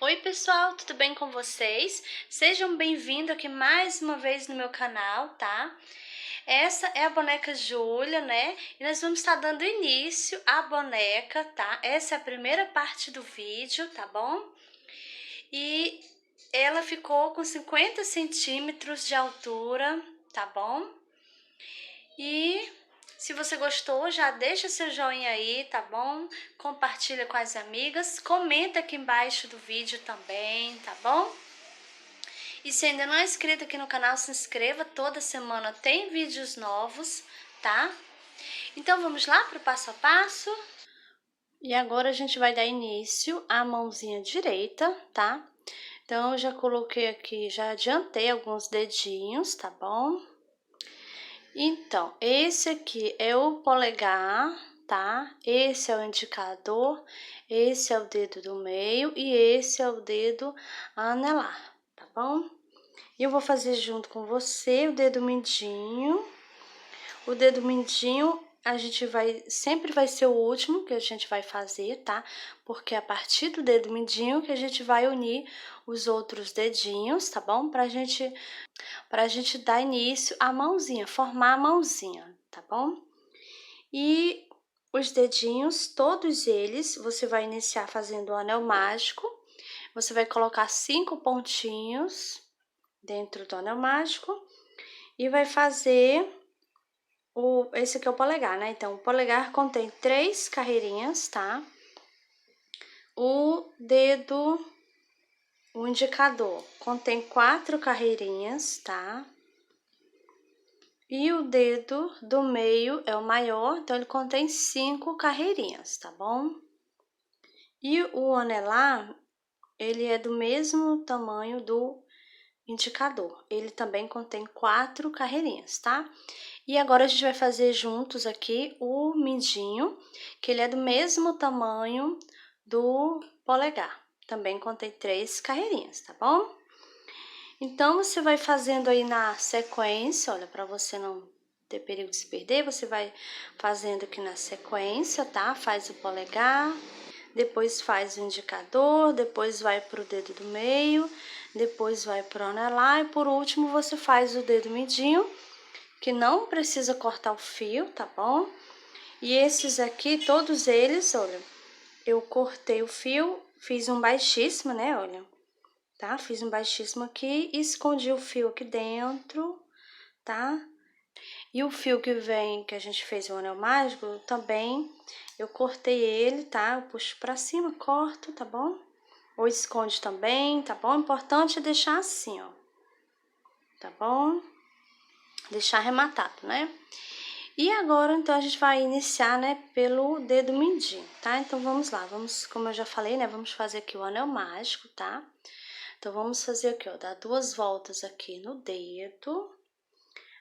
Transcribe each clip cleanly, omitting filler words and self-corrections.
Oi pessoal, tudo bem com vocês? Sejam bem-vindos aqui mais uma vez no meu canal, tá? Essa é a boneca Júlia, né? E nós vamos estar dando início à boneca, tá? Essa é a primeira parte do vídeo, tá bom? E ela ficou com 50 centímetros de altura, tá bom? E se você gostou, já deixa seu joinha aí, tá bom? Compartilha com as amigas, comenta aqui embaixo do vídeo também, tá bom? E se ainda não é inscrito aqui no canal, se inscreva, toda semana tem vídeos novos, tá? Então vamos lá para o passo a passo? E agora a gente vai dar início à mãozinha direita, tá? Então eu já coloquei aqui, já adiantei alguns dedinhos, tá bom? Então, esse aqui é o polegar, tá? Esse é o indicador, esse é o dedo do meio e esse é o dedo anelar, tá bom? E eu vou fazer junto com você o dedo mindinho. O dedo mindinho a gente sempre vai ser o último que a gente vai fazer, tá? Porque é a partir do dedo mindinho que a gente vai unir os outros dedinhos, tá bom? Pra gente dar início à mãozinha, formar a mãozinha, tá bom? E os dedinhos, todos eles, você vai iniciar fazendo o anel mágico. Você vai colocar 5 pontinhos dentro do anel mágico e vai fazer esse aqui é o polegar, né? Então, o polegar contém 3 carreirinhas, tá? O indicador contém 4 carreirinhas, tá? E o dedo do meio é o maior, então ele contém 5 carreirinhas, tá bom? E o anelar, ele é do mesmo tamanho do indicador. Ele também contém 4 carreirinhas, tá? E agora a gente vai fazer juntos aqui o mindinho, que ele é do mesmo tamanho do polegar. Também contém 3 carreirinhas, tá bom? Então, você vai fazendo aí na sequência, olha, para você não ter perigo de se perder, você vai fazendo aqui na sequência, tá? Faz o polegar, depois faz o indicador, depois vai pro dedo do meio, depois vai pro anelar e por último você faz o dedo mindinho, que não precisa cortar o fio, tá bom? E esses aqui, todos eles, olha, eu cortei o fio, fiz um baixíssimo, né, olha, tá? Fiz um baixíssimo aqui e escondi o fio aqui dentro, tá? E o fio que vem, que a gente fez o anel mágico, também eu cortei ele, tá? Eu puxo pra cima, corto, tá bom? Ou esconde também, tá bom? Importante é deixar assim, ó, tá bom? Deixar arrematado, né? E agora, então, a gente vai iniciar, né, pelo dedo mindinho, tá? Então, vamos lá, vamos, como eu já falei, né, vamos fazer aqui o anel mágico, tá? Então, vamos fazer aqui, ó, dar 2 voltas aqui no dedo.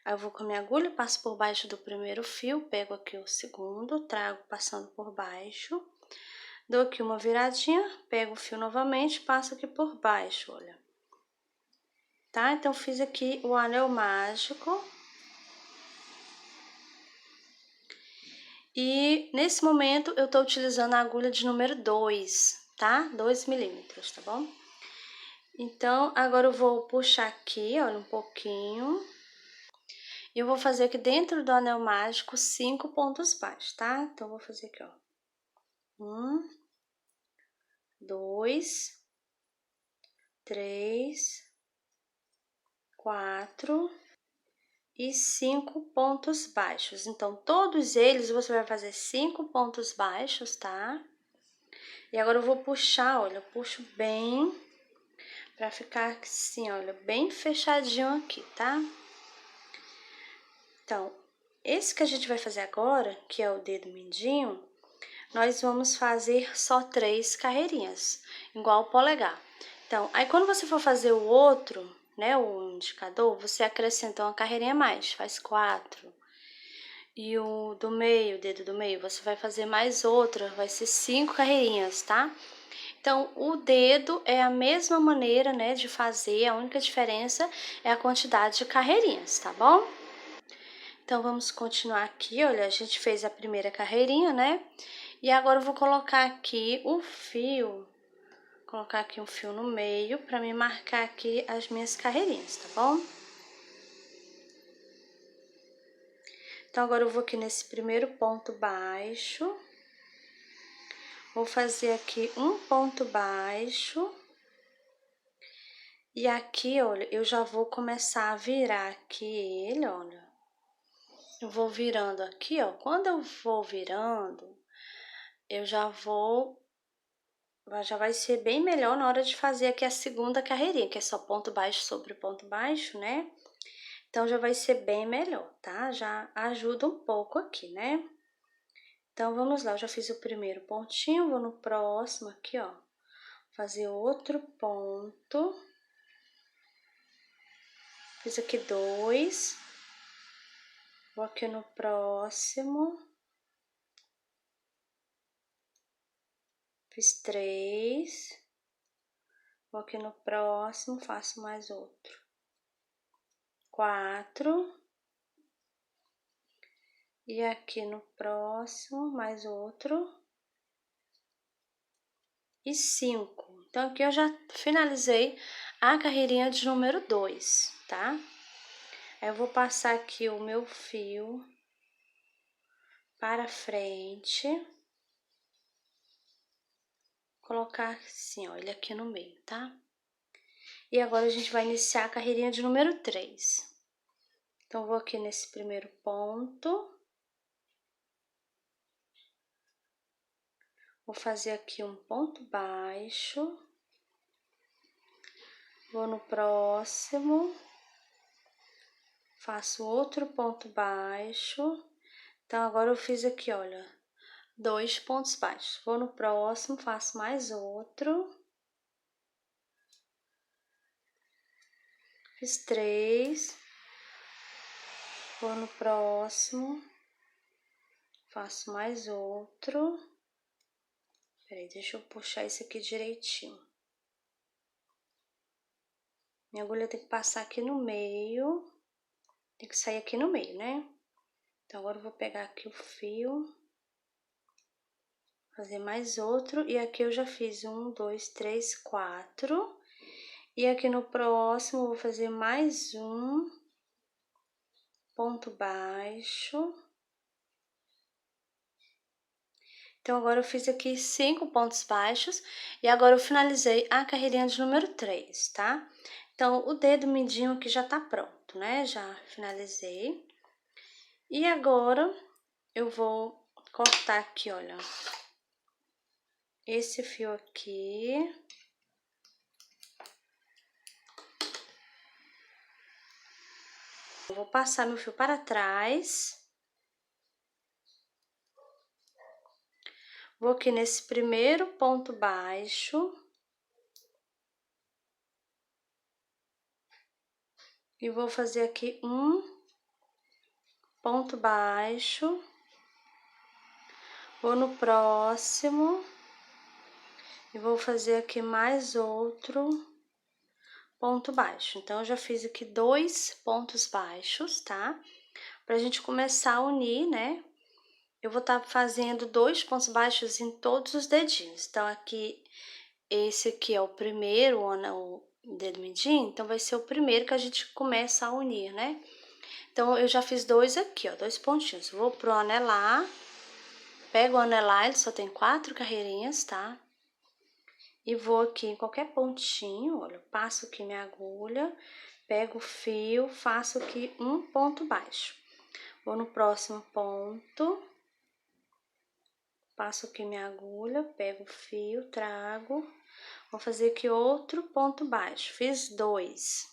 Aí, eu vou com a minha agulha, passo por baixo do primeiro fio, pego aqui o segundo, trago passando por baixo. Dou aqui uma viradinha, pego o fio novamente, passo aqui por baixo, olha. Tá? Então, fiz aqui o anel mágico. E nesse momento eu tô utilizando a agulha de número 2, tá? 2 milímetros, tá bom? Então, agora eu vou puxar aqui, olha, um pouquinho. E eu vou fazer aqui dentro do anel mágico 5 pontos baixos, tá? Então, eu vou fazer aqui, ó. 1, 2, 3, 4 e 5 pontos baixos. Então, todos eles você vai fazer 5 pontos baixos, tá? E agora eu vou puxar, olha, eu puxo bem pra ficar assim, olha, bem fechadinho aqui, tá? Então, esse que a gente vai fazer agora, que é o dedo mindinho, nós vamos fazer só 3 carreirinhas, igual o polegar. Então, aí quando você for fazer o outro, né, o indicador, você acrescenta uma carreirinha a mais, faz 4. E o do meio, o dedo do meio, você vai fazer mais outra, vai ser 5 carreirinhas, tá? Então, o dedo é a mesma maneira, né, de fazer, a única diferença é a quantidade de carreirinhas, tá bom? Então, vamos continuar aqui, olha, a gente fez a primeira carreirinha, né? E agora eu vou colocar aqui o fio colocar aqui um fio no meio pra me marcar aqui as minhas carreirinhas, tá bom? Então, agora eu vou aqui nesse primeiro ponto baixo, vou fazer aqui um ponto baixo, e aqui, olha, eu já vou começar a virar aqui ele, olha. Eu vou virando aqui, ó, quando eu vou virando, eu já vai ser bem melhor na hora de fazer aqui a segunda carreirinha, que é só ponto baixo sobre ponto baixo, né? Então, já vai ser bem melhor, tá? Já ajuda um pouco aqui, né? Então, vamos lá, eu já fiz o primeiro pontinho, vou no próximo aqui, ó, fazer outro ponto. Fiz aqui 2. Vou aqui no próximo. Fiz 3. Vou aqui no próximo, faço mais outro. 4. E aqui no próximo, mais outro. E 5. Então, aqui eu já finalizei a carreirinha de número 2, tá? Aí, eu vou passar aqui o meu fio para frente. Colocar assim, ó, ele aqui no meio, tá? E agora, a gente vai iniciar a carreirinha de número 3. Então, vou aqui nesse primeiro ponto. Vou fazer aqui um ponto baixo. Vou no próximo. Faço outro ponto baixo. Então, agora eu fiz aqui, olha, 2 pontos baixos. Vou no próximo, faço mais outro. Fiz 3. Vou no próximo. Faço mais outro. Peraí, deixa eu puxar esse aqui direitinho. Minha agulha tem que passar aqui no meio. Tem que sair aqui no meio, né? Então, agora eu vou pegar aqui o fio. Fazer mais outro. E aqui eu já fiz 1, 2, 3, 4. E aqui no próximo, eu vou fazer mais um ponto baixo. Então, agora eu fiz aqui 5 pontos baixos e agora eu finalizei a carreirinha de número 3, tá? Então, o dedo mindinho aqui já tá pronto, né? Já finalizei. E agora, eu vou cortar aqui, olha, esse fio aqui. Eu vou passar meu fio para trás. Vou aqui nesse primeiro ponto baixo. E vou fazer aqui um ponto baixo. Vou no próximo. E vou fazer aqui mais outro ponto baixo. Então, eu já fiz aqui 2 pontos baixos, tá? Pra gente começar a unir, né? Eu vou estar fazendo 2 pontos baixos em todos os dedinhos. Então, aqui, esse aqui é o primeiro, o dedo mindinho, então vai ser o primeiro que a gente começa a unir, né? Então, eu já fiz 2 aqui, ó, 2 pontinhos. Vou pro anelar, pego o anelar, ele só tem 4 carreirinhas, tá? E vou aqui em qualquer pontinho, olha, passo aqui minha agulha, pego o fio, faço aqui um ponto baixo. Vou no próximo ponto, passo aqui minha agulha, pego o fio, trago, vou fazer aqui outro ponto baixo, fiz 2.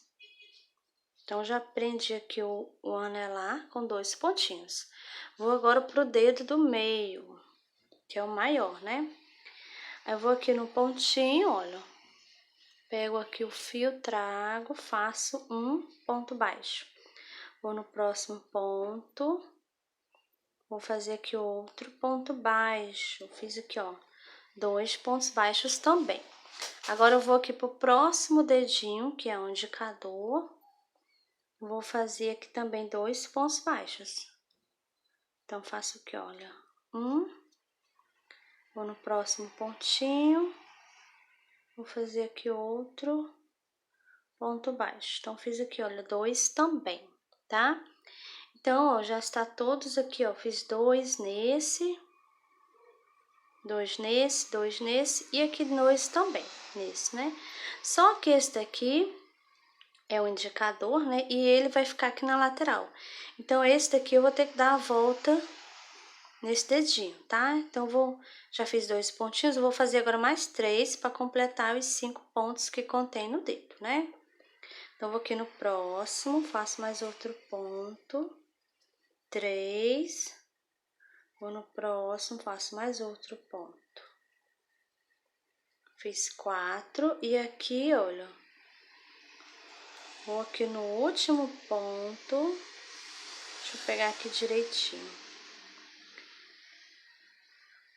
Então, já prendi aqui o anelar com 2 pontinhos. Vou agora pro dedo do meio, que é o maior, né? Aí, eu vou aqui no pontinho, olha, pego aqui o fio, trago, faço um ponto baixo. Vou no próximo ponto, vou fazer aqui outro ponto baixo. Fiz aqui, ó, 2 pontos baixos também. Agora, eu vou aqui pro próximo dedinho, que é o indicador. Vou fazer aqui também 2 pontos baixos. Então, faço aqui, olha, um. Vou no próximo pontinho. Vou fazer aqui outro ponto baixo. Então, fiz aqui, olha, 2 também, tá? Então, ó, já está todos aqui, ó, fiz 2 nesse, 2 nesse, 2 nesse e aqui 2 também nesse, né? Só que esse daqui é o indicador, né? E ele vai ficar aqui na lateral. Então, esse daqui eu vou ter que dar a volta nesse dedinho, tá? Então, já fiz 2 pontinhos, eu vou fazer agora mais 3 para completar os 5 pontos que contém no dedo, né? Então, vou aqui no próximo, faço mais outro ponto, 3, vou no próximo, faço mais outro ponto. Fiz 4 e aqui, olha, vou aqui no último ponto, deixa eu pegar aqui direitinho.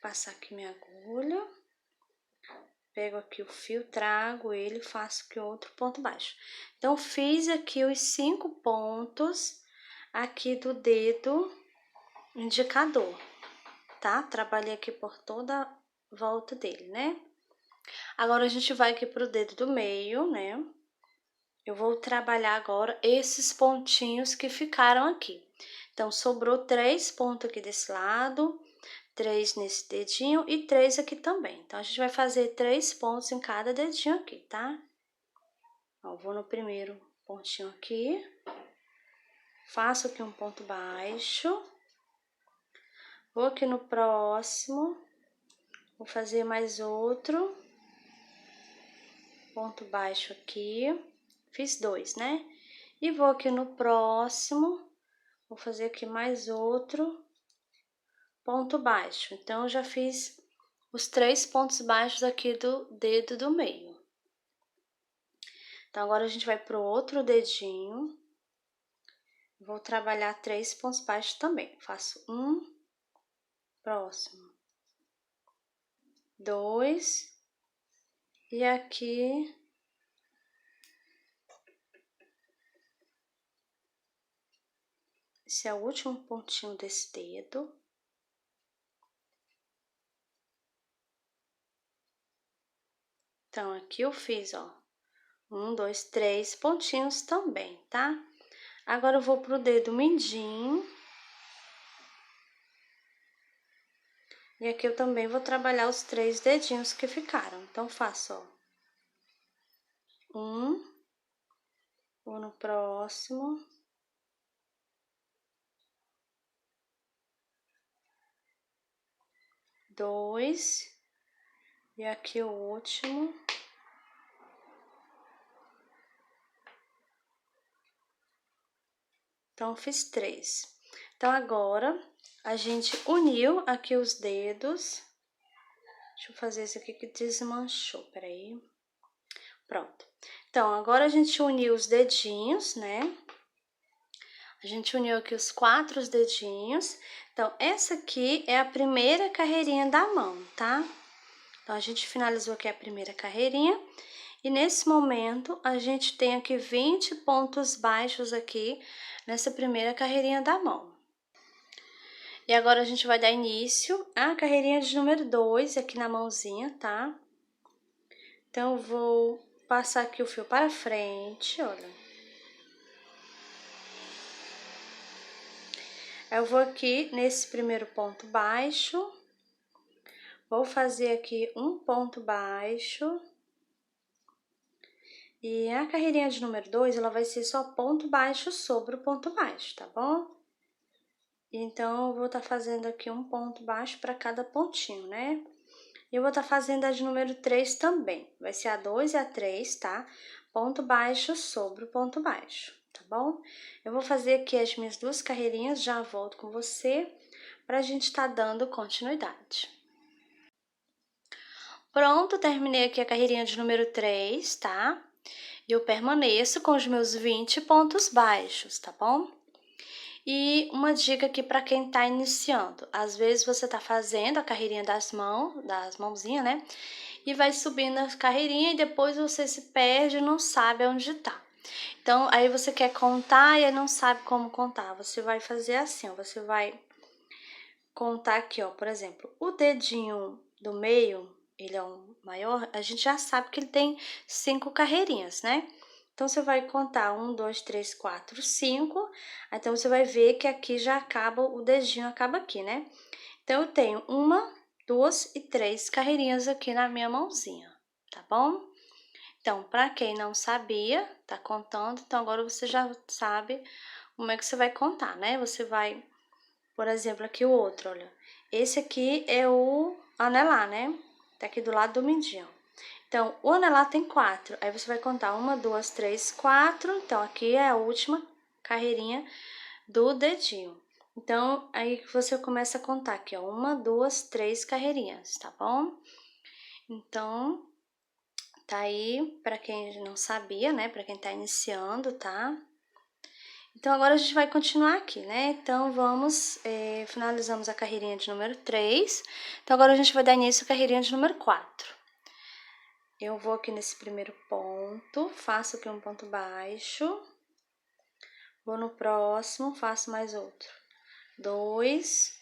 Passar aqui minha agulha, pego aqui o fio, trago ele, faço aqui outro ponto baixo. Então, fiz aqui os 5 pontos aqui do dedo indicador, tá? Trabalhei aqui por toda a volta dele, né? Agora, a gente vai aqui pro dedo do meio, né? Eu vou trabalhar agora esses pontinhos que ficaram aqui. Então, sobrou 3 pontos aqui desse lado, 3 nesse dedinho e 3 aqui também. Então, a gente vai fazer 3 pontos em cada dedinho aqui, tá? Ó, vou no primeiro pontinho aqui, faço aqui um ponto baixo, vou aqui no próximo, vou fazer mais outro ponto baixo aqui, fiz 2, né? E vou aqui no próximo, vou fazer aqui mais outro ponto baixo. Então, eu já fiz os 3 pontos baixos aqui do dedo do meio. Então, agora a gente vai pro outro dedinho. Vou trabalhar 3 pontos baixos também. Faço 1, próximo, 2, e aqui esse é o último pontinho desse dedo. Então, aqui eu fiz, ó, 1, 2, 3 pontinhos também, tá? Agora, eu vou pro dedo mindinho. E aqui eu também vou trabalhar os 3 dedinhos que ficaram. Então, faço, ó, 1, vou no próximo, 2, e aqui o último. Então, fiz 3. Então, agora, a gente uniu aqui os dedos. Deixa eu fazer esse aqui que desmanchou, peraí. Pronto. Então, agora a gente uniu os dedinhos, né? A gente uniu aqui os 4 dedinhos. Então, essa aqui é a primeira carreirinha da mão, tá? Então, a gente finalizou aqui a primeira carreirinha. E nesse momento, a gente tem aqui 20 pontos baixos aqui nessa primeira carreirinha da mão. E agora, a gente vai dar início à carreirinha de número 2 aqui na mãozinha, tá? Então, eu vou passar aqui o fio para frente, olha. Eu vou aqui nesse primeiro ponto baixo, vou fazer aqui um ponto baixo. E a carreirinha de número 2, ela vai ser só ponto baixo sobre o ponto baixo, tá bom? Então, eu vou estar fazendo aqui um ponto baixo para cada pontinho, né? E eu vou estar fazendo a de número 3 também. Vai ser a 2 e a 3, tá? Ponto baixo sobre o ponto baixo, tá bom? Eu vou fazer aqui as minhas 2 carreirinhas, já volto com você, pra gente estar dando continuidade. Pronto, terminei aqui a carreirinha de número 3, tá? E eu permaneço com os meus 20 pontos baixos, tá bom? E uma dica aqui para quem tá iniciando. Às vezes você tá fazendo a carreirinha das mãozinhas, né? E vai subindo a carreirinha e depois você se perde e não sabe onde tá. Então, aí você quer contar e aí não sabe como contar. Você vai fazer assim, ó, você vai contar aqui, ó, por exemplo, o dedinho do meio, ele é um maior, a gente já sabe que ele tem 5 carreirinhas, né? Então, você vai contar 1, 2, 3, 4, 5. Então, você vai ver que aqui já acaba, o dedinho acaba aqui, né? Então, eu tenho 1, 2 e 3 carreirinhas aqui na minha mãozinha, tá bom? Então, para quem não sabia, tá contando, então agora você já sabe como é que você vai contar, né? Você vai, por exemplo, aqui o outro, olha. Esse aqui é o anelar, né? Tá aqui do lado do mindinho. Então, o anelar tem 4. Aí você vai contar 1, 2, 3, 4. Então, aqui é a última carreirinha do dedinho. Então, aí você começa a contar aqui, ó. 1, 2, 3 carreirinhas, tá bom? Então, tá aí para quem não sabia, né? Para quem tá iniciando, tá? Então, agora a gente vai continuar aqui, né? Então, finalizamos a carreirinha de número 3. Então, agora a gente vai dar início à carreirinha de número 4. Eu vou aqui nesse primeiro ponto, faço aqui um ponto baixo. Vou no próximo, faço mais outro. 2,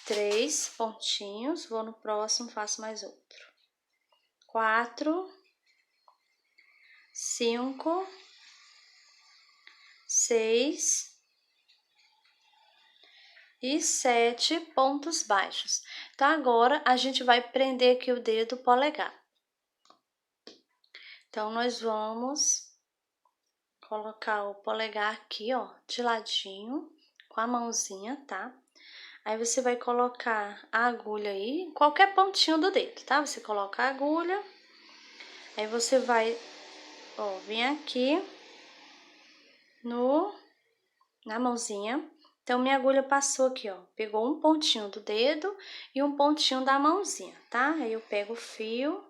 3 pontinhos, vou no próximo, faço mais outro. 4, 5, 6 e 7 pontos baixos. Então, agora a gente vai prender aqui o dedo polegar. Então, nós vamos colocar o polegar aqui, ó, de ladinho, com a mãozinha, tá? Aí, você vai colocar a agulha aí, em qualquer pontinho do dedo, tá? Você coloca a agulha, aí você vai, ó, vir aqui na mãozinha. Então, minha agulha passou aqui, ó, pegou um pontinho do dedo e um pontinho da mãozinha, tá? Aí, eu pego o fio,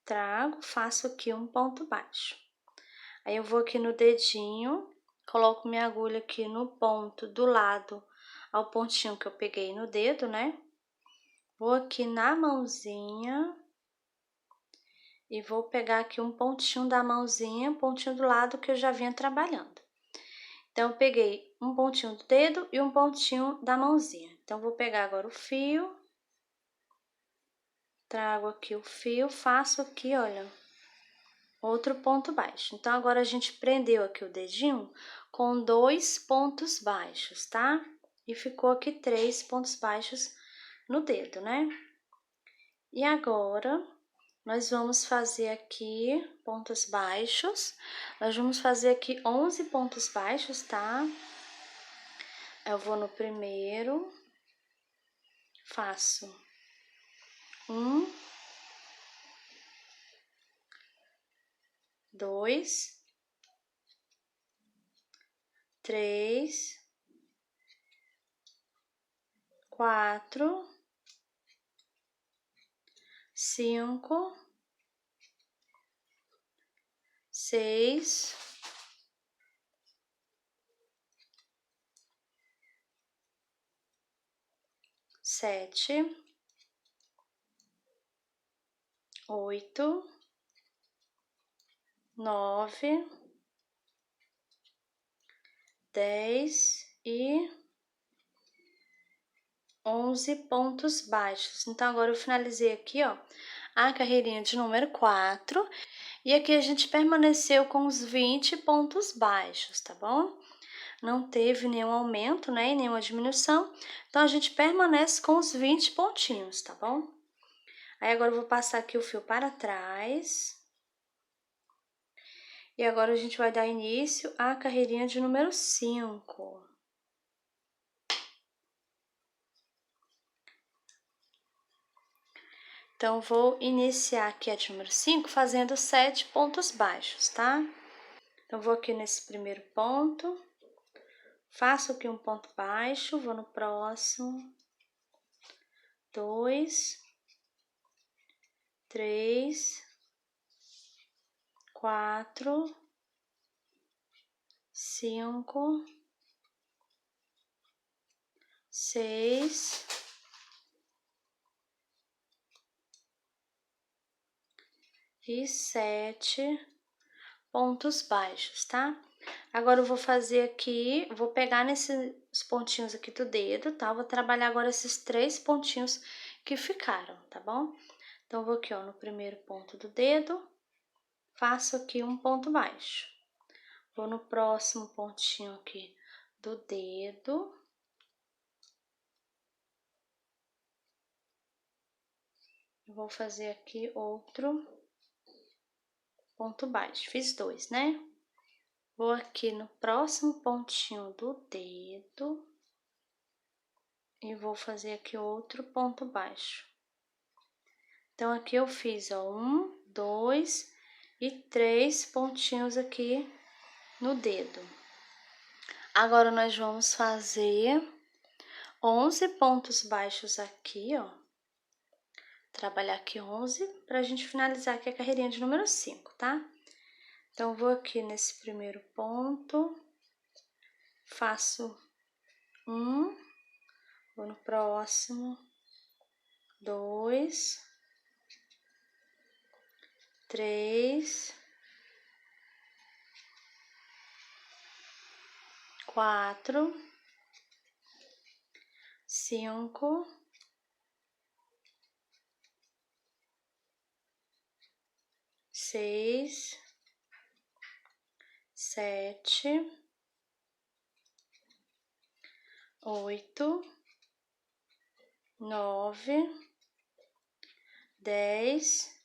trago, faço aqui um ponto baixo. Aí, eu vou aqui no dedinho, coloco minha agulha aqui no ponto do lado ao pontinho que eu peguei no dedo, né? Vou aqui na mãozinha e vou pegar aqui um pontinho da mãozinha, um pontinho do lado que eu já vinha trabalhando. Então, eu peguei um pontinho do dedo e um pontinho da mãozinha. Então, vou pegar agora o fio, trago aqui o fio, faço aqui, olha, outro ponto baixo. Então, agora a gente prendeu aqui o dedinho com 2 pontos baixos, tá? E ficou aqui 3 pontos baixos no dedo, né? E agora, nós vamos fazer aqui pontos baixos. Nós vamos fazer aqui 11 pontos baixos, tá? Eu vou no primeiro, faço 1, 2, 3, 4, 5, 6, 7, 8, 9, 10 e 11 pontos baixos. Então, agora eu finalizei aqui, ó, a carreirinha de número 4. E aqui a gente permaneceu com os 20 pontos baixos, tá bom? Não teve nenhum aumento, né, e nenhuma diminuição. Então, a gente permanece com os 20 pontinhos, tá bom? Aí, agora eu vou passar aqui o fio para trás. E agora a gente vai dar início à carreirinha de número 5. Então, vou iniciar aqui a de número 5 fazendo 7 pontos baixos, tá? Então, vou aqui nesse primeiro ponto, faço aqui um ponto baixo, vou no próximo, 2, 3, 4, 5, 6, e 7 pontos baixos, tá? Agora eu vou fazer aqui, vou pegar nesses pontinhos aqui do dedo, tá? Vou trabalhar agora esses 3 pontinhos que ficaram, tá bom? Então, vou aqui, ó, no primeiro ponto do dedo, faço aqui um ponto baixo. Vou no próximo pontinho aqui do dedo. Vou fazer aqui outro ponto baixo. Fiz 2, né? Vou aqui no próximo pontinho do dedo. E vou fazer aqui outro ponto baixo. Então, aqui eu fiz, ó, 1, 2 e 3 pontinhos aqui no dedo. Agora, nós vamos fazer 11 pontos baixos aqui, ó. Trabalhar aqui 11 pra gente finalizar aqui a carreirinha de número 5, tá? Então, vou aqui nesse primeiro ponto, faço 1, vou no próximo, 2, 3, 4, 5, 6, 7, 8, 9, 10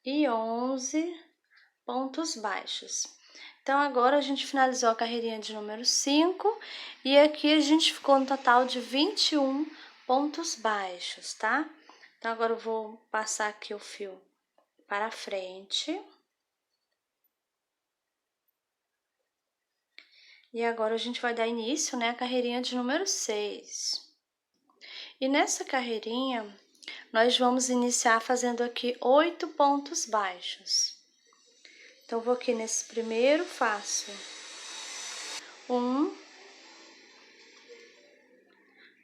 e 11 pontos baixos. Então, agora a gente finalizou a carreirinha de número 5 e aqui a gente ficou no total de 21 pontos baixos, tá? Então, agora eu vou passar aqui o fio para frente. E agora a gente vai dar início, né, à carreirinha de número 6. E nessa carreirinha, nós vamos iniciar fazendo aqui 8 pontos baixos. Então, vou aqui nesse primeiro, faço 1,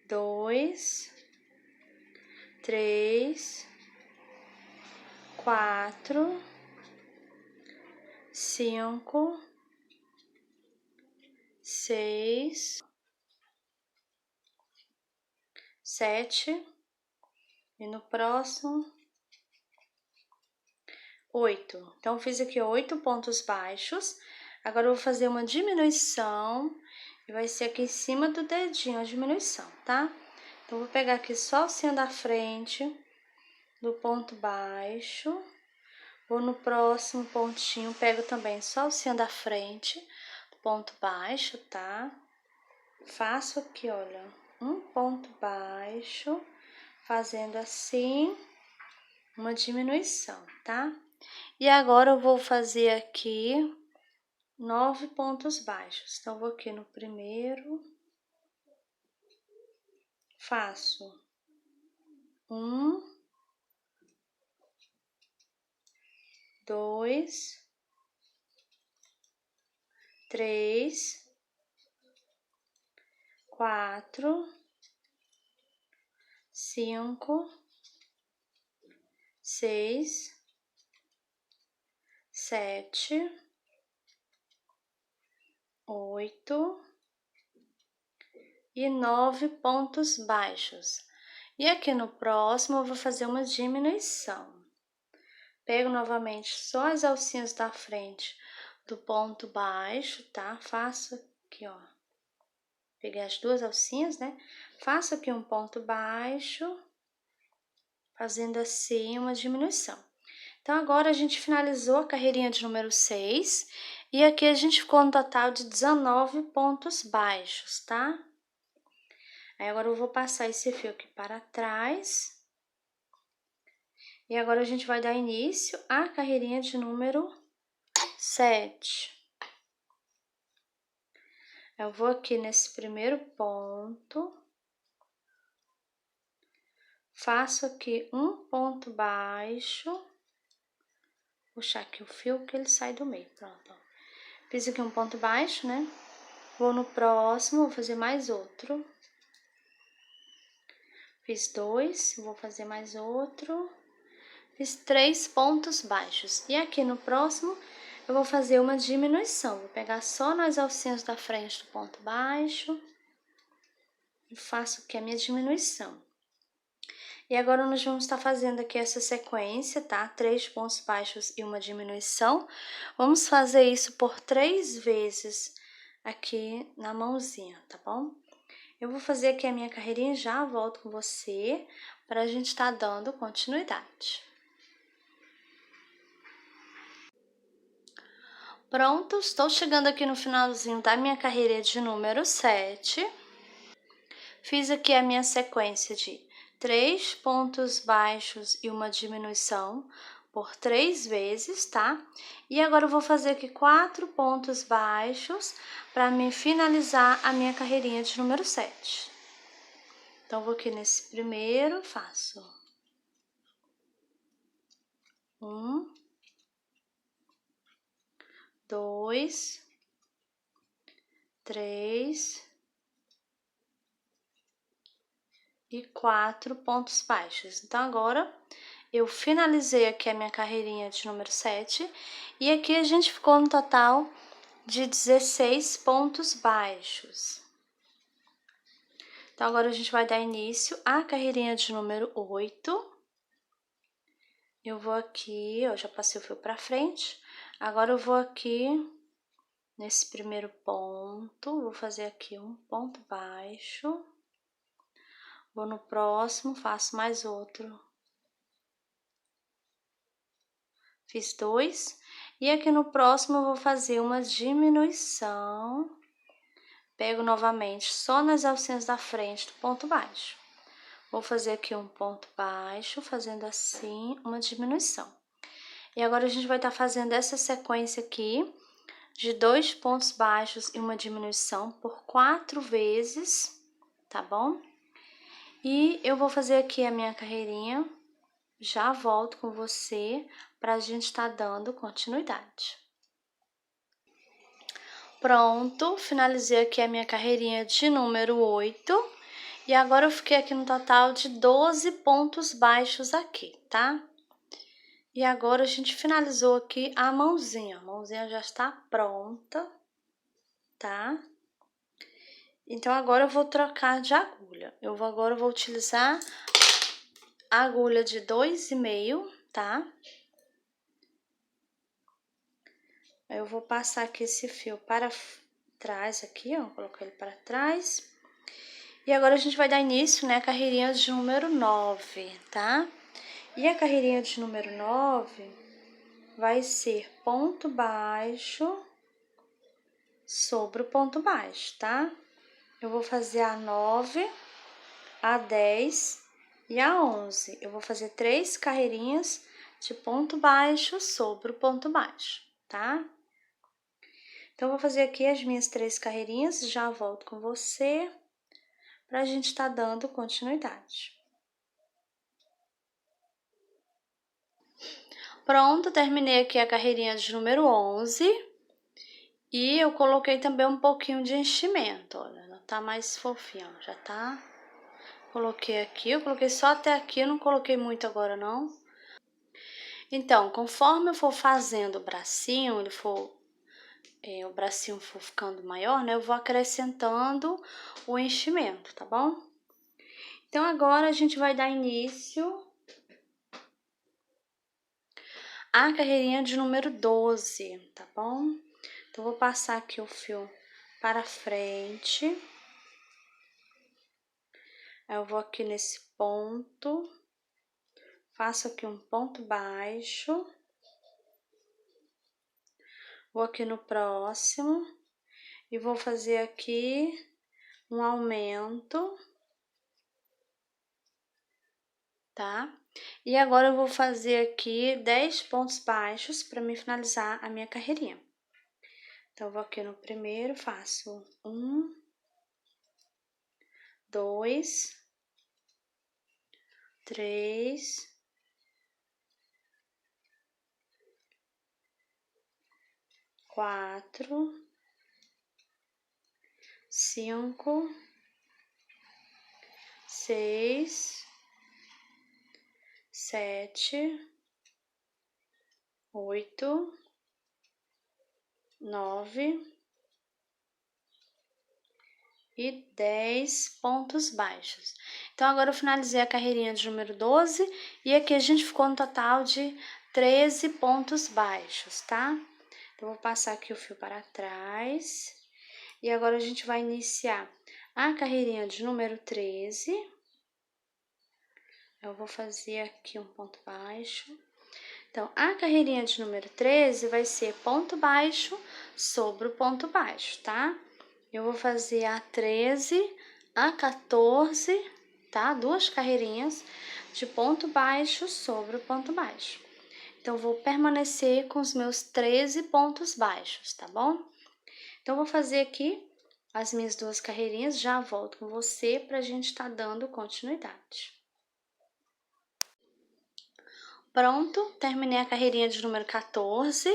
2, 3, 4, 5, 6, 7 e no próximo 8. Então, fiz aqui 8 pontos baixos. Agora, eu vou fazer uma diminuição e vai ser aqui em cima do dedinho a diminuição, tá? Então, vou pegar aqui só o alcinho da frente do ponto baixo. Vou no próximo pontinho, pego também só o alcinho da frente do ponto baixo, tá? Faço aqui, olha, um ponto baixo, fazendo assim uma diminuição, tá? E agora eu vou fazer aqui 9 pontos baixos. Então, vou aqui no primeiro, faço 1, 2, 3, 4, 5, 6, 7, 8 e 9 pontos baixos. E aqui no próximo eu vou fazer uma diminuição. Pego novamente só as alcinhas da frente do ponto baixo, tá? Faço aqui, ó. Peguei as 2 alcinhas, né? Faço aqui um ponto baixo, fazendo assim uma diminuição. Então, agora a gente finalizou a carreirinha de número 6 e aqui a gente ficou no total de 19 pontos baixos, tá? Aí, agora eu vou passar esse fio aqui para trás. E agora a gente vai dar início à carreirinha de número 7. Eu vou aqui nesse primeiro ponto, faço aqui um ponto baixo, puxar aqui o fio que ele sai do meio, pronto, ó. Fiz aqui um ponto baixo, né? Vou no próximo, vou fazer mais outro. Fiz 2, vou fazer mais outro. Fiz 3 pontos baixos. E aqui no próximo, eu vou fazer uma diminuição. Vou pegar só nas alcinhas da frente do ponto baixo e faço aqui a minha diminuição. E agora nós vamos estar fazendo aqui essa sequência, tá? 3 pontos baixos e uma diminuição. Vamos fazer isso por 3 vezes aqui na mãozinha, tá bom? Eu vou fazer aqui a minha carreirinha e já volto com você para a gente estar dando continuidade. Pronto, estou chegando aqui no finalzinho da minha carreira de número 7. Fiz aqui a minha sequência de 3 pontos baixos e uma diminuição por 3 vezes, tá? E agora eu vou fazer aqui 4 pontos baixos para me finalizar a minha carreirinha de número 7. Então, vou aqui nesse primeiro, faço 1, 2, 3 e 4 pontos baixos. Então, agora eu finalizei aqui a minha carreirinha de número 7 e aqui a gente ficou no total de 16 pontos baixos. Então, agora a gente vai dar início à carreirinha de número 8. Eu vou aqui, ó, já passei o fio pra frente. Agora eu vou aqui nesse primeiro ponto, vou fazer aqui um ponto baixo. Vou no próximo, faço mais outro. Fiz 2. E aqui no próximo eu vou fazer uma diminuição. Pego novamente só nas alcinhas da frente do ponto baixo. Vou fazer aqui um ponto baixo, fazendo assim uma diminuição. E agora a gente vai estar fazendo essa sequência aqui de 2 pontos baixos e uma diminuição por 4 vezes, tá bom? E eu vou fazer aqui a minha carreirinha, já volto com você para a gente estar dando continuidade. Pronto, finalizei aqui a minha carreirinha de número 8. E agora eu fiquei aqui no total de 12 pontos baixos aqui, tá? E agora a gente finalizou aqui a mãozinha. A mãozinha já está pronta, tá? Então, agora eu vou trocar de agulha. Agora eu vou utilizar a agulha de 2,5, tá? Eu vou passar aqui esse fio para trás aqui, ó, colocar ele para trás. E agora a gente vai dar início, né, à carreirinha de número 9, tá? E a carreirinha de número 9 vai ser ponto baixo sobre o ponto baixo, tá? Eu vou fazer a 9, a 10 e a 11. Eu vou fazer 3 carreirinhas de ponto baixo sobre o ponto baixo, tá? Então, eu vou fazer aqui as minhas 3 carreirinhas, já volto com você pra gente estar dando continuidade. Pronto, terminei aqui a carreirinha de número 11. E eu coloquei também um pouquinho de enchimento, olha, ela tá mais fofinha, já tá. Coloquei aqui, eu coloquei só até aqui, eu não coloquei muito agora não. Então, conforme eu for fazendo o bracinho, o bracinho for ficando maior, né, eu vou acrescentando o enchimento, tá bom? Então, agora a gente vai dar início à carreirinha de número 12, tá bom? Então, vou passar aqui o fio para frente. Aí, eu vou aqui nesse ponto, faço aqui um ponto baixo. Vou aqui no próximo e vou fazer aqui um aumento, tá? E agora eu vou fazer aqui 10 pontos baixos para me finalizar a minha carreirinha. Então, eu vou aqui no primeiro, faço 1, 2, 3, 4, 5, 6, 7, 8, 9 e 10 pontos baixos. Então, agora eu finalizei a carreirinha de número 12 e aqui a gente ficou no total de 13 pontos baixos, tá? Então, eu vou passar aqui o fio para trás e agora a gente vai iniciar a carreirinha de número 13. Eu vou fazer aqui um ponto baixo. Então, a carreirinha de número 13 vai ser ponto baixo sobre o ponto baixo, tá? Eu vou fazer a 13, a 14, tá? Duas carreirinhas de ponto baixo sobre o ponto baixo. Então, vou permanecer com os meus 13 pontos baixos, tá bom? Então, vou fazer aqui as minhas duas carreirinhas, já volto com você pra gente tá dando continuidade. Pronto, terminei a carreirinha de número 14.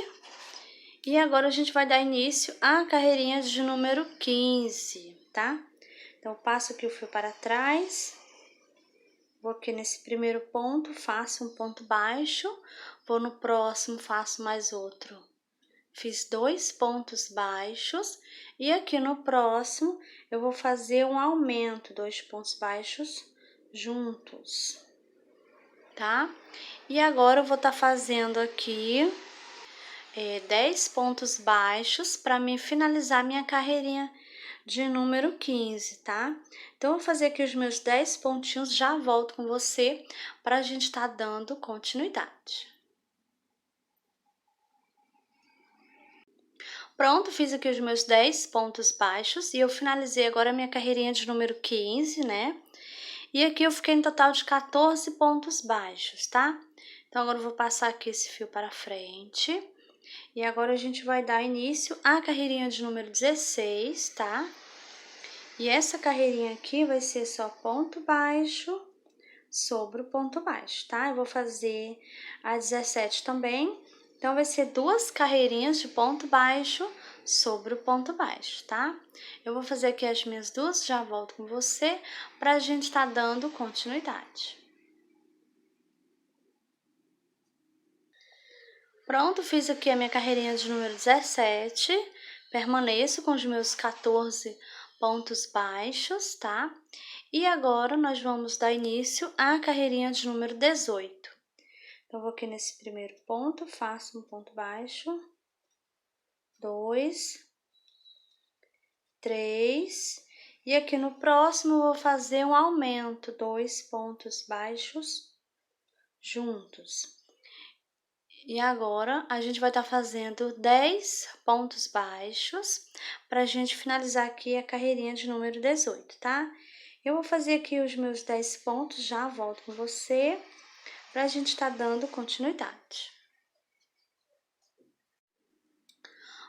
E agora a gente vai dar início à carreirinha de número 15, tá? Então, eu passo aqui o fio para trás, vou aqui nesse primeiro ponto, faço um ponto baixo, vou no próximo, faço mais outro. Fiz 2 pontos baixos e aqui no próximo eu vou fazer um aumento, 2 pontos baixos juntos, tá? E agora eu vou estar fazendo aqui 10 pontos baixos para me finalizar minha carreirinha de número 15, tá? Então, eu vou fazer aqui os meus 10 pontinhos, já volto com você para a gente estar dando continuidade. Pronto, fiz aqui os meus 10 pontos baixos e eu finalizei agora a minha carreirinha de número 15, né? E aqui eu fiquei no total de 14 pontos baixos, tá? Então, agora eu vou passar aqui esse fio para frente. E agora a gente vai dar início à carreirinha de número 16, tá? E essa carreirinha aqui vai ser só ponto baixo sobre o ponto baixo, tá? Eu vou fazer a 17 também. Então, vai ser 2 carreirinhas de ponto baixo sobre o ponto baixo, tá? Eu vou fazer aqui as minhas duas, já volto com você pra gente tá dando continuidade. Pronto, fiz aqui a minha carreirinha de número 17, permaneço com os meus 14 pontos baixos, tá? E agora, nós vamos dar início à carreirinha de número 18. Então, vou aqui nesse primeiro ponto, faço um ponto baixo, 2, 3, e aqui no próximo eu vou fazer um aumento, 2 pontos baixos juntos. E agora, a gente vai estar fazendo 10 pontos baixos para a gente finalizar aqui a carreirinha de número 18, tá? Eu vou fazer aqui os meus 10 pontos, já volto com você para a gente estar dando continuidade.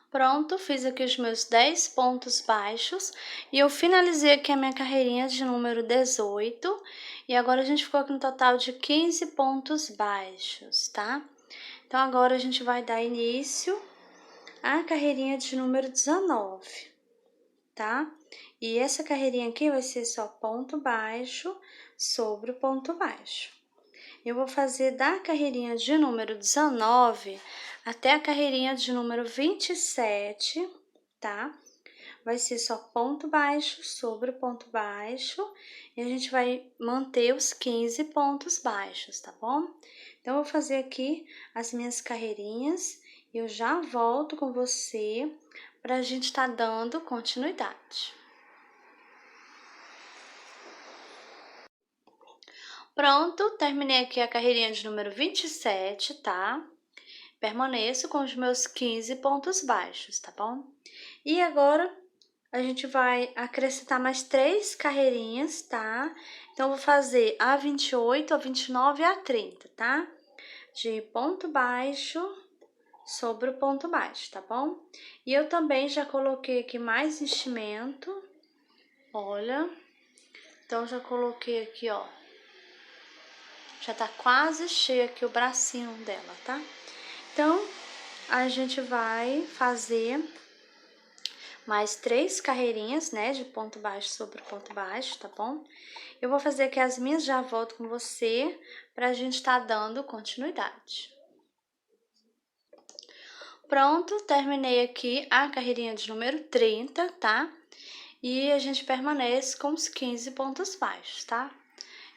Pronto, fiz aqui os meus 10 pontos baixos e eu finalizei aqui a minha carreirinha de número 18. E agora a gente ficou aqui no total de 15 pontos baixos, tá? Então, agora a gente vai dar início à carreirinha de número 19, tá? E essa carreirinha aqui vai ser só ponto baixo sobre o ponto baixo. Eu vou fazer da carreirinha de número 19 até a carreirinha de número 27, tá? Vai ser só ponto baixo sobre o ponto baixo e a gente vai manter os 15 pontos baixos, tá bom? Então, eu vou fazer aqui as minhas carreirinhas e eu já volto com você para a gente estar dando continuidade. Pronto, terminei aqui a carreirinha de número 27, tá? Permaneço com os meus 15 pontos baixos, tá bom? E agora, a gente vai acrescentar mais 3 carreirinhas, tá? Então, eu vou fazer a 28, a 29 e a 30, tá? De ponto baixo sobre o ponto baixo, tá bom? E eu também já coloquei aqui mais enchimento, olha. Então, já coloquei aqui, ó. Já tá quase cheio aqui o bracinho dela, tá? Então, a gente vai fazer mais 3 carreirinhas, né, de ponto baixo sobre ponto baixo, tá bom? Eu vou fazer aqui as minhas, já volto com você pra gente tá dando continuidade. pronto, terminei aqui a carreirinha de número 30, tá? E a gente permanece com os 15 pontos baixos, tá?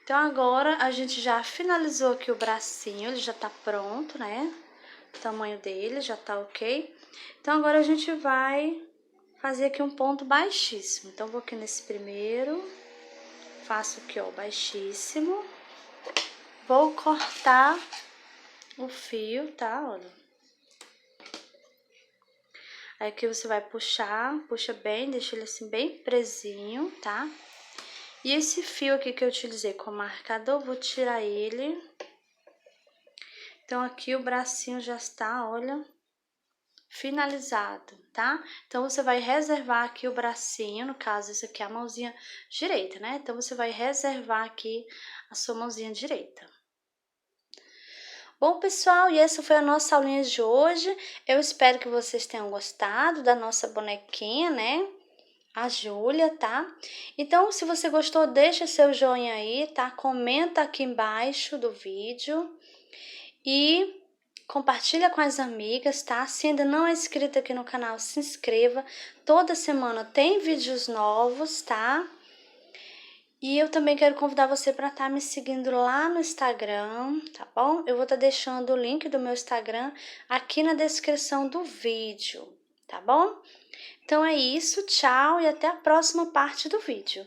Então, agora a gente já finalizou aqui o bracinho, ele já tá pronto, né? O tamanho dele já tá ok. Então, agora a gente vai fazer aqui um ponto baixíssimo. Então, vou aqui nesse primeiro, faço aqui, ó, baixíssimo. Vou cortar o fio, tá? Olha. Aí aqui você vai puxar, puxa bem, deixa ele assim bem presinho, tá? E esse fio aqui que eu utilizei como marcador, vou tirar ele. Então, aqui o bracinho já está, olha, finalizado, tá? Então, você vai reservar aqui o bracinho, no caso, isso aqui é a mãozinha direita, né? Então, você vai reservar aqui a sua mãozinha direita. Bom, pessoal, e essa foi a nossa aulinha de hoje. Eu espero que vocês tenham gostado da nossa bonequinha, né? A Júlia, tá? Então, se você gostou, deixa seu joinha aí, tá? Comenta aqui embaixo do vídeo e compartilha com as amigas, tá? Se ainda não é inscrito aqui no canal, se inscreva. Toda semana tem vídeos novos, tá? E eu também quero convidar você para estar me seguindo lá no Instagram, tá bom? Eu vou estar deixando o link do meu Instagram aqui na descrição do vídeo, tá bom? Então é isso, tchau e até a próxima parte do vídeo.